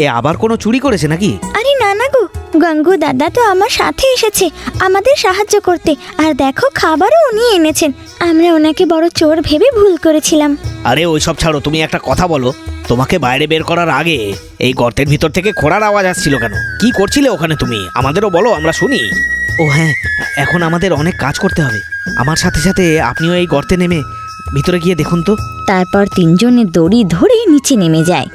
এ আবার কোনো চুরি করেছে নাকি? আরে না না গো, গঙ্গু দাদা তো আমার সাথে এসেছে আমাদের সাহায্য করতে, আর দেখো খাবারও উনি এনেছেন। আমরা ওনাকে বড় চোর ভেবে ভুল করেছিলাম। আরে ওইসব ছাড়ো, তুমি একটা কথা বলো, তোমাকে বাইরে বের করার আগে এই গর্তের ভিতর থেকে খোঁড়ার আওয়াজ আসছিল কেন? কি করছিলে ওখানে তুমি? আমাদেরও বলো, আমরা শুনি। ও হ্যাঁ, এখন আমাদের অনেক কাজ করতে হবে। আমার সাথে সাথে আপনিও এই গর্তে নেমে ভিতরে গিয়ে দেখুন তো। তারপর তিনজনে দড়ি ধরে নিচে নেমে যায়।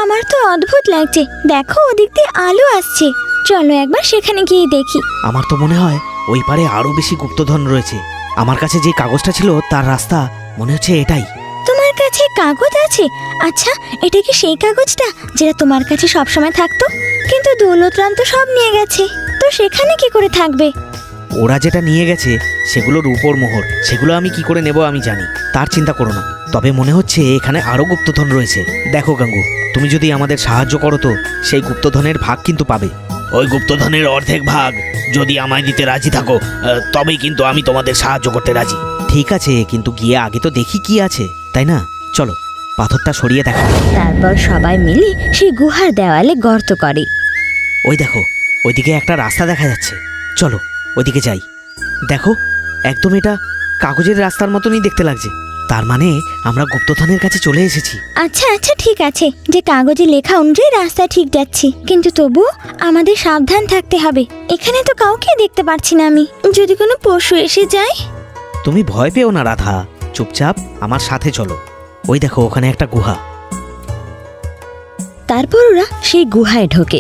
আমার তো অদ্ভুত লাগছে, দেখো ওদিক দিয়ে আলো আসছে। চলো একবার সেখানে গিয়ে দেখি। আমার তো মনে হয় ওই পারে আরো বেশি গুপ্তধন রয়েছে। আমার কাছে যে কাগজটা ছিল তার রাস্তা মনে হচ্ছে এটাই। তোমার কাছে কাগজ আছে? আচ্ছা, এটা কি সেই কাগজটা যেটা তোমার কাছে সবসময় থাকতো? কিন্তু দৌলতরাম তো সব নিয়ে গেছে, তো সেখানে কি করে থাকবে? ওরা যেটা নিয়ে গেছে সেগুলোর উপর মোহর, সেগুলো আমি কি করে নেব আমি জানি, তার চিন্তা করো না। তবে মনে হচ্ছে এখানে আরো গুপ্তধন রয়েছে। দেখো গাঙ্গু, তুমি যদি আমাদের সাহায্য করো তো সেই গুপ্তধনের ভাগ কিন্তু পাবে। ওই গুপ্তধনের অর্ধেক ভাগ যদি আমায় দিতে রাজি থাকো, তবেই কিন্তু আমি তোমাদের সাহায্য করতে রাজি। ঠিক আছে, কিন্তু গিয়ে আগে তো দেখি কি আছে, তাই না? চলো, পাথরটা সরিয়ে দেখো। তারপর সবাই মিলে সেই গুহার দেওয়ালে গর্ত করে। ওই দেখো, ওইদিকে একটা রাস্তা দেখা যাচ্ছে, চলো ওইদিকে যাই। দেখো, একদম এটা কাগজের রাস্তার মতনই দেখতে লাগছে। তার মানে আমরা গুপ্তধনের কাছে চলে এসেছি। আচ্ছা আচ্ছা, ঠিক আছে, যে কাগজে লেখা অনুযায়ী রাস্তা ঠিক যাচ্ছি, কিন্তু তবুও আমাদের সাবধান থাকতে হবে। এখানে তো কাউকে দেখতে পাচ্ছি না আমি, যদি কোনো পশু এসে যায়। তুমি ভয় পেও না রাধা, চুপচাপ আমার সাথে চলো। ওই দেখো, ওখানে একটা গুহা। তারপর ওরা সেই গুহায় ঢোকে,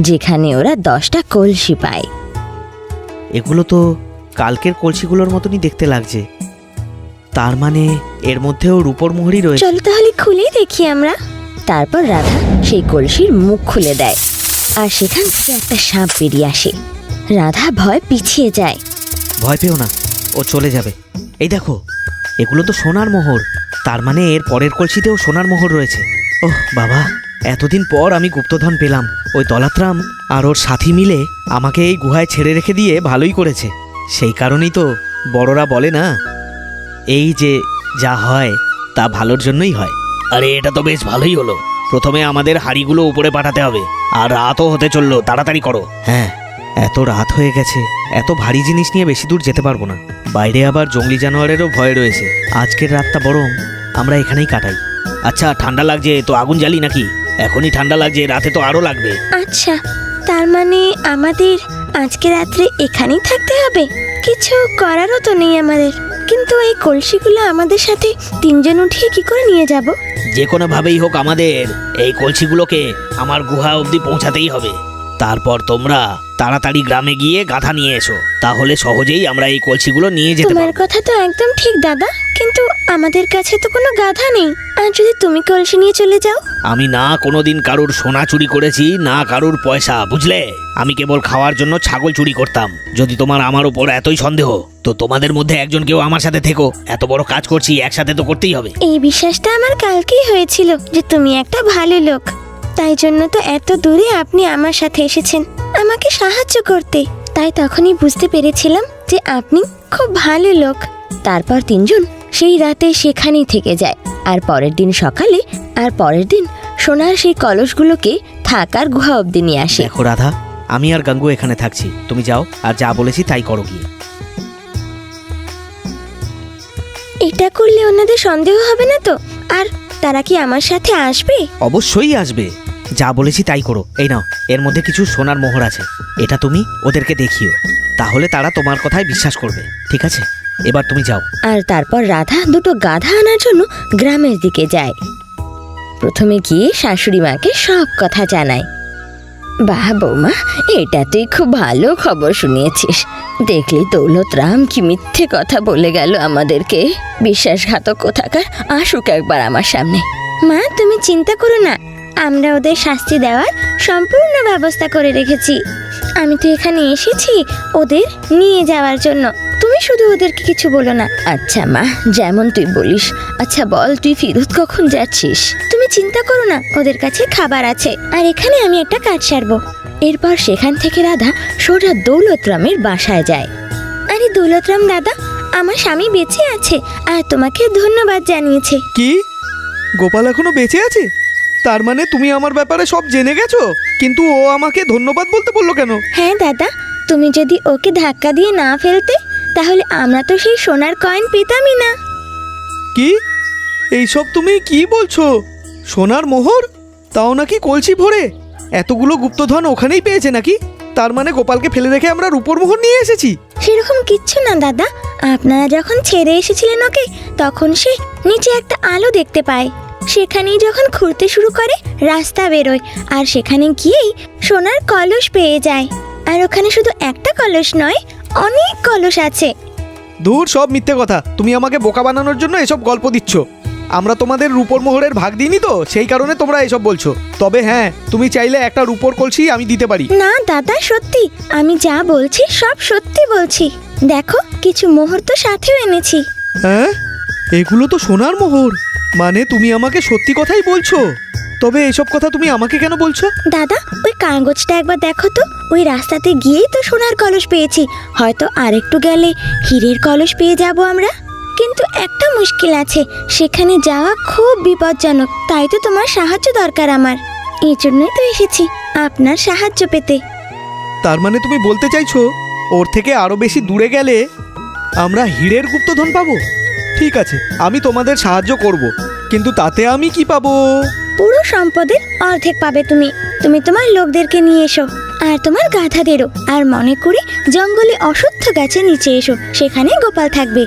যেখানে ওরা 10টা কলসি পায়। এগুলো তো কালকের কলসিগুলোর মতনই দেখতে লাগছে। তার মানে এর মধ্যেও রূপোর মোহরই রয়েছে। চলো তাহলে খুলেই দেখি আমরা। তারপর রাধা সেই কলসির মুখ খুলে দেয়, আর সেখান থেকে একটা সাপ বেরিয়ে আসে। রাধা ভয় পিছিয়ে যায়। ভয় পেও না, ও চলে যাবে। এই দেখো, এগুলো তো সোনার মোহর, তার মানে এর পরের কলসিতেও সোনার মোহর রয়েছে। ওহ বাবা, এতদিন পর আমি গুপ্তধন পেলাম। ওই দলাতরাম আর ওর সাথী মিলে আমাকে এই গুহায় ছেড়ে রেখে দিয়ে ভালোই করেছে। সেই কারণেই তো বড়রা বলে না, এই যে যা হয় তা ভালোর জন্যই হয়। আরে এটা তো বেশ ভালোই হলো। প্রথমে আমাদের হাড়িগুলো উপরে পাঠাতে হবে, আর রাতও হতে চললো, তাড়াতাড়ি করো। হ্যাঁ, এত রাত হয়ে গেছে, এত ভারী জিনিস নিয়ে বেশি দূর যেতে পারবো না। বাইরে আবার জঙ্গলি জানোয়ারেরও ভয় রয়েছে। আজকের রাতটা বরং আমরা এখানেই কাটাই। আচ্ছা, ঠান্ডা লাগছে তো আগুন জ্বালি নাকি? এখনই ঠান্ডা লাগছে, রাতে তো আরো লাগবে। আচ্ছা, তার মানে আমাদের আজকে রাত্রে এখানেই থাকতে হবে? কিছু করারও তো নেই আমাদের। কিন্তু এই কলসিগুলো আমাদের সাথে তিনজন উঠিয়ে কি করে নিয়ে যাব? যে কোনো ভাবেই হোক আমাদের এই কলসিগুলোকে আমার গুহা অবধি পৌঁছাতেই হবে। তারপর তোমরা তাড়াতাড়ি গ্রামে গিয়ে গাধা নিয়ে এসো, তাহলে সহজেই আমরা এই কলসিগুলো নিয়ে যেতে তোমার পারবো। কথা তো একদম ঠিক দাদা, কিন্তু আমাদের কাছে তো কোনো গাধা নেই। আর যদি তুমি কলসি নিয়ে চলে যাও? আমি না কোনোদিন কারুর সোনা চুরি করেছি, না কারুর পয়সা, বুঝলে? আমি কেবল খাওয়ার জন্য ছাগল চুরি করতাম। যদি তোমার আমার উপর এতই সন্দেহ, তো তোমাদের মধ্যে একজন কেউ আমার সাথে থেকো। এত বড় কাজ করছি, একসাথে তো করতেই হবে। এই বিশ্বাসটা আমার কালকেই হয়েছিল যে তুমি একটা ভালো লোক। তাই জন্য তো এত দূরে আপনি আমার সাথে এসেছেন আমাকে সাহায্য করতে। তাই তখনই বুঝতে পেরেছিলাম যে আপনি খুব ভালো লোক। তারপর তিনজন সেই রাতে সেখানেই থেকে যায়। আর পরের দিন সোনার সেই কলসগুলোকে থাকার গুহা অবধি নিয়ে আসে। দেখো রাধা, আমি আর গাঙ্গু এখানে থাকছি, তুমি যাও আর যা বলেছি তাই করো গিয়ে। এটা করলে ওনাদের সন্দেহ হবে না তো? আর তারা কি আমার সাথে আসবে? অবশ্যই আসবে, যা বলেছি তাই করো। এই নাও, এর মধ্যে কিছু সোনার মোহর আছে, এটা তুমি ওদেরকে দেখিও, তাহলে তারা তোমার কথায় বিশ্বাস করবে। ঠিক আছে, এবার তুমি যাও। আর তারপর রাধা দুটো গাধা আনার জন্য গ্রামের দিকে যায়। প্রথমে গিয়ে শাশুড়ি মাকে সব কথা জানায়। বাহ বৌমা, এটা তুই খুব ভালো খবর শুনিয়েছিস। দেখলি দৌলতরাম কি মিথ্যে কথা বলে গেল আমাদেরকে। বিশ্বাসঘাতক কোথাকার, আসুক একবার আমার সামনে। মা, তুমি চিন্তা করো না, আমরা ওদের শাস্তি দেওয়ার সম্পূর্ণ ব্যবস্থা করে রেখেছি। আমি তো এখানে এসেছি ওদের নিয়ে যাওয়ার জন্য। তুমি শুধু ওদেরকে কিছু বলো না। আচ্ছা মা, যেমন তুই বলিস। আচ্ছা বল, তুই ফিরত কখন যাচ্ছিস? তুমি চিন্তা করো না, ওদের কাছে খাবার আছে, আর এখানে আমি একটা কাজ সারবো। এরপর সেখান থেকে রাধা সোজা দৌলতরামের বাসায় যায়। আরে দৌলতরাম দাদা, আমার স্বামী বেঁচে আছে আর তোমাকে ধন্যবাদ জানিয়েছে। কি? গোপাল এখনো বেঁচে আছে? তার মানে তুমি আমার ব্যাপারে সব জেনে গেছো? কিন্তু ও আমাকে ধন্যবাদ বলতে বললো কেন? হ্যাঁ দাদা, তুমি যদি ওকে ধাক্কা দিয়ে না ফেলতে তাহলে আমরা তো সেই সোনার কয়েন পেতামই না। কি? এইসব তুমি কি বলছো? সোনার মোহর? তাও নাকি কলসি ভরে? এতগুলো গুপ্তধন ওখানেই পেয়েছে নাকি? তার মানে গোপালকে ফেলে রেখে আমরা রূপোর মোহর নিয়ে এসেছি? সেরকম কিচ্ছু না দাদা, আপনারা যখন ছেড়ে এসেছিলেন ওকে, তখন সে নিচে একটা আলো দেখতে পায়। সেখানেই যখন খুঁড়তে শুরু করে রাস্তা বেরোয়, আর সেখানে গিয়েই সোনার কলস পেয়ে যায়। আর ওখানে শুধু একটা কলস নয়, অনেক কলস আছে। দূর, সব মিথ্যে কথা। তুমি আমাকে বোকা বানানোর জন্য এসব গল্প দিচ্ছ। আমরা তোমাদের রূপোর মোহরের ভাগ দিইনি তো, সেই কারণে তোমরা এসব বলছো। তবে হ্যাঁ, তুমি চাইলে একটা রূপোর কলসি আমি দিতে পারি। না দাদা, সত্যি, আমি যা বলছি সব সত্যি বলছি। দেখো, কিছু মোহর তো সাথেও এনেছি। হ্যাঁ, এগুলো তো সোনার মোহর। মানে তুমি আমাকে সত্যি কথাই বলছো? তবে এসব কথা তুমি আমাকে কেন বলছো? দাদা, ওই কাগজটা একবার দেখো তো। ওই রাস্তাতে গিয়েই তো সোনার কলস পেয়েছি, হয়তো আরেকটু গেলে হীরের কলস পেয়ে যাব আমরা। কিন্তু একটা মুশকিল আছে, সেখানে যাওয়া খুব বিপজ্জনক। তাই তো তোমার সাহায্য দরকার আমার। এই জন্যই তো এসেছি আপনার সাহায্য পেতে। তার মানে তুমি বলতে চাইছো ওর থেকে আরো বেশি দূরে গেলে আমরা হীরের গুপ্তধন পাবো? ঠিক আছে, আমি তোমাদের সাহায্য করব, কিন্তু তাতে আমি কি পাবো? পুরো সম্পদের অর্ধেক পাবে তুমি। তুমি তোমার লোকদেরকে নিয়ে এসো, আর তোমার গাধাদেরও। আর মনে করে জঙ্গলে অশ্বত্থ গাছের নিচে এসো, সেখানে গোপাল থাকবে।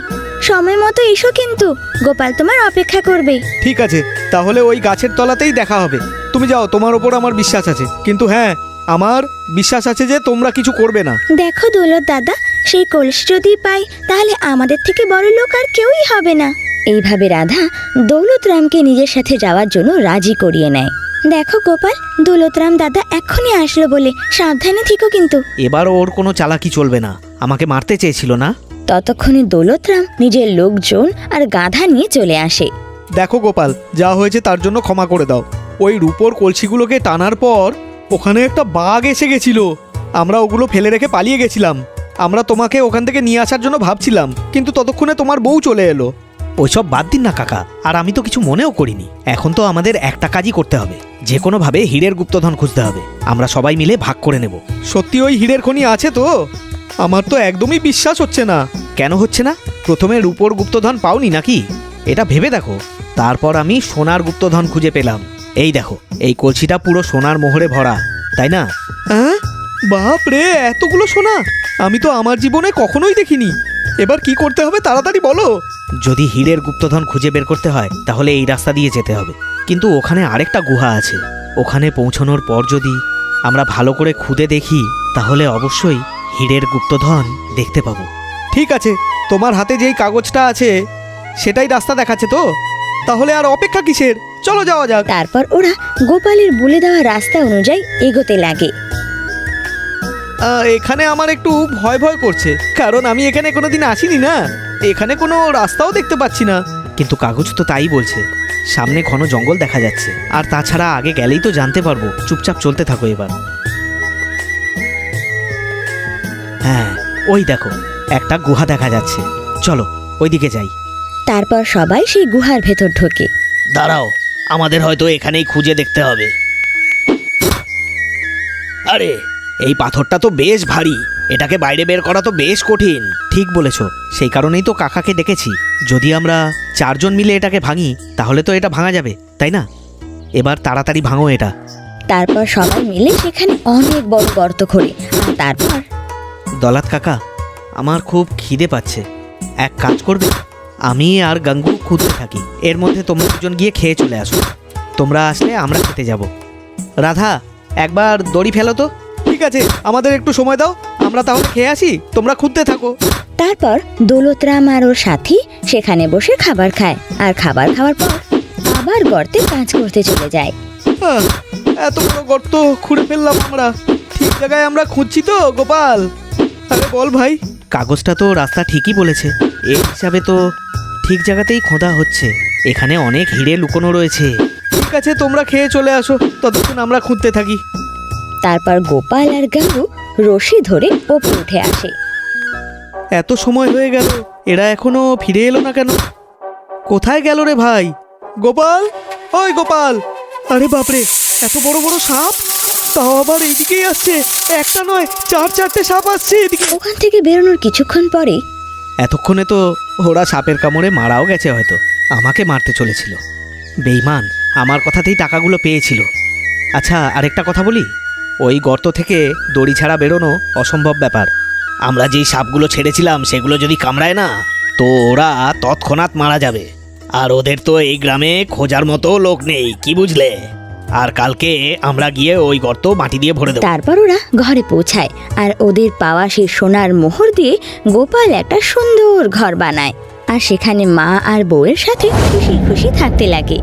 সময় মতো এসো, কিন্তু গোপাল তোমার অপেক্ষা করবে। ঠিক আছে, তাহলে ওই গাছের তলাতেই দেখা হবে। তুমি যাও, তোমার ওপর আমার বিশ্বাস আছে। কিন্তু হ্যাঁ, আমার বিশ্বাস আছে যে তোমরা কিছু করবে না। দেখো দৌলত দাদা, সেই কলস যদি পাই তাহলে আমাদের থেকে বড় লোক আর কেউই হবে না। এইভাবে রাধা দৌলতরামকে নিজের সাথে যাওয়ার জন্য রাজি করিয়ে নেয়। দেখো গোপাল, দৌলতরাম দাদা এক্ষুনি আসলো বলে সাবধানে থেকো কিন্তু। এবার ওর কোনো চালাকি চলবে না, আমাকে মারতে চেয়েছিল না? ততক্ষণে দৌলতরাম নিজের লোকজন আর গাধা নিয়ে চলে আসে। দেখো গোপাল, যা হয়েছে তার জন্য ক্ষমা করে দাও। ওই রূপোর কলসিগুলোকে টানার পর ওখানে একটা বাঘ এসে গেছিল। আমরা ওগুলো ফেলে রেখে পালিয়ে গেছিলাম। আমরা তোমাকে ওখান থেকে নিয়ে আসার জন্য ভাবছিলাম, কিন্তু ততক্ষণে তোমার বউ চলে এলো। ওইসব বাদ দিন না কাকা, আর আমি তো কিছু মনেও করিনি। এখন তো আমাদের একটা কাজই করতে হবে, যে কোনোভাবে হীরের গুপ্তধন খুঁজতে হবে। আমরা সবাই মিলে ভাগ করে নেব। সত্যি ওই হীরের খনি আছে তো? আমার তো একদমই বিশ্বাস হচ্ছে না। কেন হচ্ছে না? প্রথমে রূপোর গুপ্তধন পাওনি নাকি? এটা ভেবে দেখো। তারপর আমি সোনার গুপ্তধন খুঁজে পেলাম। এই দেখো, এই কলসিটা পুরো সোনার মোহরে ভরা, তাই না? হ্যাঁ, বাপ রে, এতগুলো সোনা আমি তো আমার জীবনে কখনোই দেখিনি। এবার কি করতে হবে তাড়াতাড়ি বলো। যদি হীরের গুপ্তধন খুঁজে বের করতে হয় তাহলে এই রাস্তা দিয়ে যেতে হবে, কিন্তু ওখানে আরেকটা গুহা আছে। ওখানে পৌঁছানোর পর যদি আমরা ভালো করে খুদে দেখি তাহলে অবশ্যই হীরের গুপ্তধন দেখতে পাবো। ঠিক আছে, তোমার হাতে যেই কাগজটা আছে সেটাই রাস্তা দেখাচ্ছে তো, তাহলে আর অপেক্ষা কিসের, চলো যাওয়া যাক। তারপর ওরা গোপালের বলে দেওয়া রাস্তা অনুযায়ী এগোতে লাগে। এখানে আমার একটু ভয় ভয় করছে, কারণ আমি এখানে কোনোদিন আসিনি না। এখানে কোনো রাস্তাও দেখতে পাচ্ছি না। কিন্তু কাগজ তো তাই বলছে, সামনে ঘন জঙ্গল দেখা যাচ্ছে, আর তাছাড়া আগে গেলেই তো জানতে পারবো। চুপচাপ চলতে থাকো এবার। হ্যাঁ, ওই দেখো একটা গুহা দেখা যাচ্ছে, চলো ওইদিকে যাই। তারপর সবাই সেই গুহার ভেতর ঢোকে। দাঁড়াও, আমাদের হয়তো এখানেই খুঁজে দেখতে হবে। আরে, এই পাথরটা তো বেশ ভারী, এটাকে বাইরে বের করা তো বেশ কঠিন। ঠিক বলেছ, সেই কারণেই তো কাকাকে ডেকেছি। যদি আমরা 4 জন মিলে এটাকে ভাঙি তাহলে তো এটা ভাঙা যাবে, তাই না? এবার তাড়াতাড়ি ভাঙো এটা। তারপর সবাই মিলে সেখানে অনেক বড় গর্ত খোঁড়ে। আর তারপর দলাত কাকা, আমার খুব খিদে পাচ্ছে, এক কাজ করবে, আমি আর গাঙ্গু খুঁজতে থাকি, এর মধ্যে তোমরা দুজন গিয়ে খেয়ে চলে আসো। তোমরা আসলে আমরা খেতে যাব। রাধা, একবার দড়ি ফেলো তো। ঠিক আছে, আমাদের একটু সময় দাও, আমরা তাহলে খেয়ে আসি, তোমরা খুঁজতে থাকো। তারপর দৌলতরাম আর ওর সাথী সেখানে বসে খাবার খায়, আর খাবার খাওয়ার পর আবার গর্তে কাজ করতে চলে যায়। আহ, এত বড় গর্ত খুঁড়ে ফেললাম আমরা, ঠিক জায়গায় আমরা খুঁজছি তো গোপাল? আরে বল ভাই। কাগজটা তো রাস্তা ঠিকই বলেছে, এই হিসাবে তো ঠিক জায়গাতেই খোঁড়া হচ্ছে। এখানে অনেক হিরে লুকোনো রয়েছে। ঠিক আছে, তোমরা খেয়ে চলে আসো, ততক্ষণ আমরা খুঁজতে থাকি। তারপর গোপাল আর গাঙ্গু রশি ধরে ওপরে উঠে আসে। এত সময় হয়ে গেল, এরা এখনো ফিরে এলো না কেন? কোথায় গেল রে ভাই? গোপাল, ওই গোপাল! আরে বাপরে, এত বড় বড় সাপ, তাও আবার এইদিকেই আসছে। একটা নয়, 4-4টে সাপ আসছে এদিকে। ওখান থেকে বেরোনোর কিছুক্ষণ পরে এতক্ষণে তো ওরা সাপের কামড়ে মারাও গেছে হয়তো, আমাকে মারতে চলেছিল। বেঈমান, আমার কথাতেই টাকাগুলো পেয়েছিল। আচ্ছা, আরেকটা কথা বলি, ওই গর্ত থেকে দড়ি ছাড়া বেরোনো অসম্ভব ব্যাপার। আমরা যেই সাপগুলো ছেড়েছিলাম সেগুলো যদি কামড়ায় না, তো ওরা তৎক্ষণাৎ মারা যাবে। আর ওদের তো এই গ্রামে খোঁজার মতো লোক নেই, কি বুঝলে? আর কালকে আমরা গিয়ে ওই গর্ত মাটি দিয়ে ভরে দেবো। তারপর ওরা ঘরে পৌঁছায়, আর ওদের পাওয়া সেই সোনার মোহর দিয়ে গোপাল একটা সুন্দর ঘর বানায়, আর সেখানে মা আর বউয়ের সাথে খুশি খুশি থাকতে লাগে।